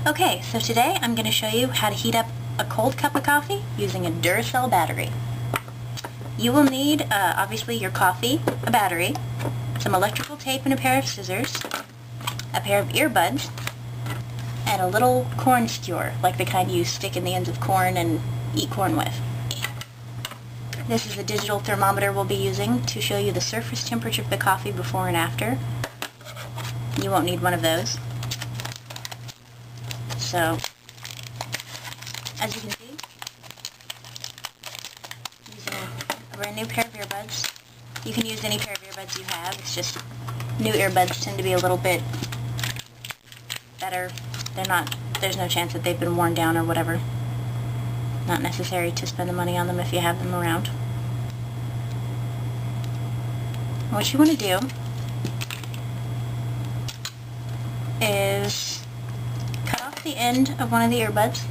Okay, so today I'm going to show you how to heat up a cold cup of coffee using a Duracell battery. You will need, obviously, your coffee, a battery, some electrical tape and a pair of scissors, a pair of earbuds, and a little corn skewer, like the kind you stick in the ends of corn and eat corn with. This is the digital thermometer we'll be using to show you the surface temperature of the coffee before and after. You won't need one of those. So, as you can see, using a brand new pair of earbuds. You can use any pair of earbuds you have. It's just new earbuds tend to be a little bit better. There's no chance that they've been worn down or whatever. Not necessary to spend the money on them if you have them around. What you want to do is cut off the end of one of the earbuds.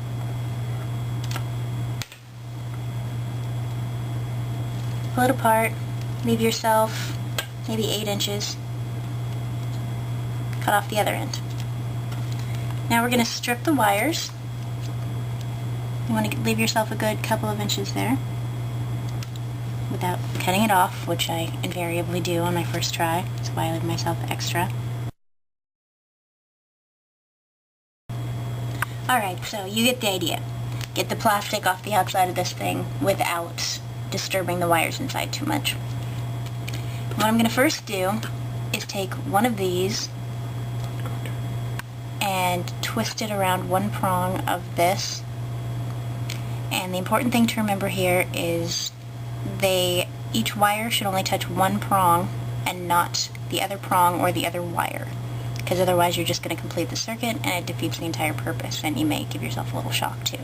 Pull it apart. Leave yourself maybe 8 inches. Cut off the other end. Now we're going to strip the wires. You want to leave yourself a good couple of inches there without cutting it off, which I invariably do on my first try. That's why I leave myself extra. Alright, so you get the idea. Get the plastic off the outside of this thing without disturbing the wires inside too much. What I'm going to first do is take one of these and twist it around one prong of this. And the important thing to remember here is each wire should only touch one prong and not the other prong or the other wire, because otherwise you're just going to complete the circuit and it defeats the entire purpose and you may give yourself a little shock too.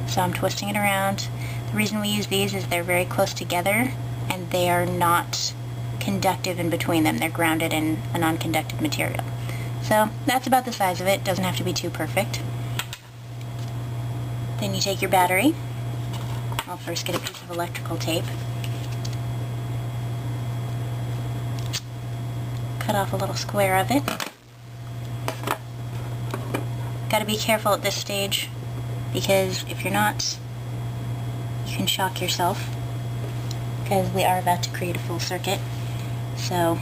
So I'm twisting it around. The reason we use these is they're very close together and they are not conductive in between them. They're grounded in a non-conductive material. So that's about the size of it. Doesn't have to be too perfect. Then you take your battery. I'll first get a piece of electrical tape. Cut off a little square of it. Gotta be careful at this stage, because if you're not, you can shock yourself, because we are about to create a full circuit. So,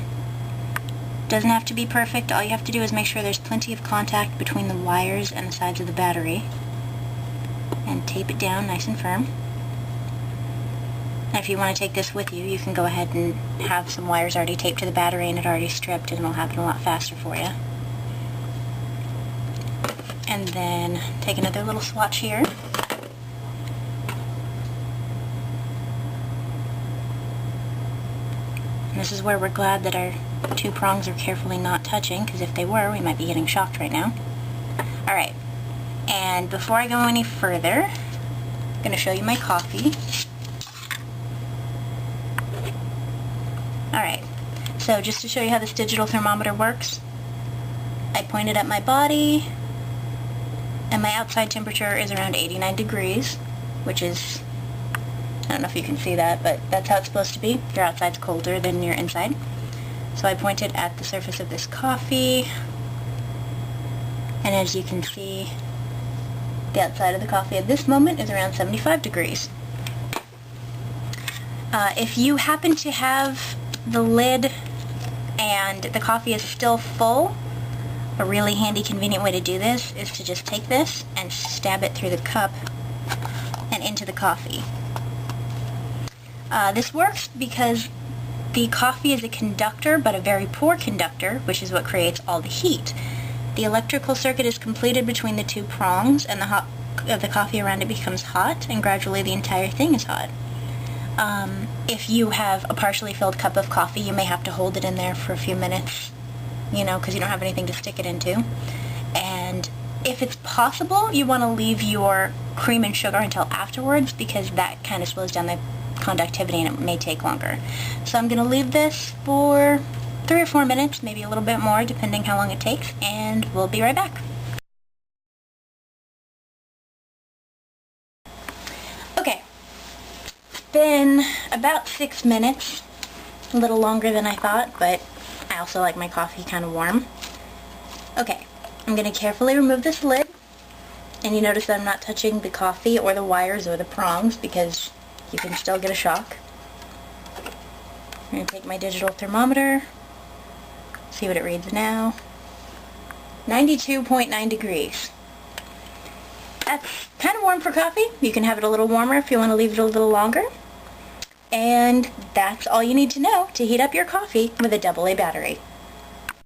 doesn't have to be perfect. All you have to do is make sure there's plenty of contact between the wires and the sides of the battery, and tape it down nice and firm. Now if you want to take this with you, you can go ahead and have some wires already taped to the battery and it already stripped, and it'll happen a lot faster for you. And then take another little swatch here. And this is where we're glad that our two prongs are carefully not touching, because if they were, we might be getting shocked right now. Alright, and before I go any further, I'm going to show you my coffee. Alright, so just to show you how this digital thermometer works, I pointed at my body, and my outside temperature is around 89 degrees, which is, I don't know if you can see that, but that's how it's supposed to be. Your outside's colder than your inside. So I pointed at the surface of this coffee, and as you can see, the outside of the coffee at this moment is around 75 degrees. If you happen to have the lid and the coffee is still full, a really handy, convenient way to do this is to just take this and stab it through the cup and into the coffee. This works because the coffee is a conductor, but a very poor conductor, which is what creates all the heat. The electrical circuit is completed between the two prongs, and the coffee around it becomes hot, and gradually the entire thing is hot. If you have a partially filled cup of coffee, you may have to hold it in there for a few minutes, you know, because you don't have anything to stick it into. And if it's possible, you want to leave your cream and sugar until afterwards, because that kind of slows down the conductivity and it may take longer. So I'm going to leave this for 3 or 4 minutes, maybe a little bit more, depending how long it takes, and we'll be right back. Okay, been about 6 minutes, a little longer than I thought, but I also like my coffee kind of warm. Okay, I'm I'm going to carefully remove this lid, and you notice that I'm not touching the coffee or the wires or the prongs because you can still get a shock. I'm going to take my digital thermometer, see what it reads now. 92.9 degrees. That's kind of warm for coffee. You can have it a little warmer if you want to leave it a little longer. And that's all you need to know to heat up your coffee with a AA battery.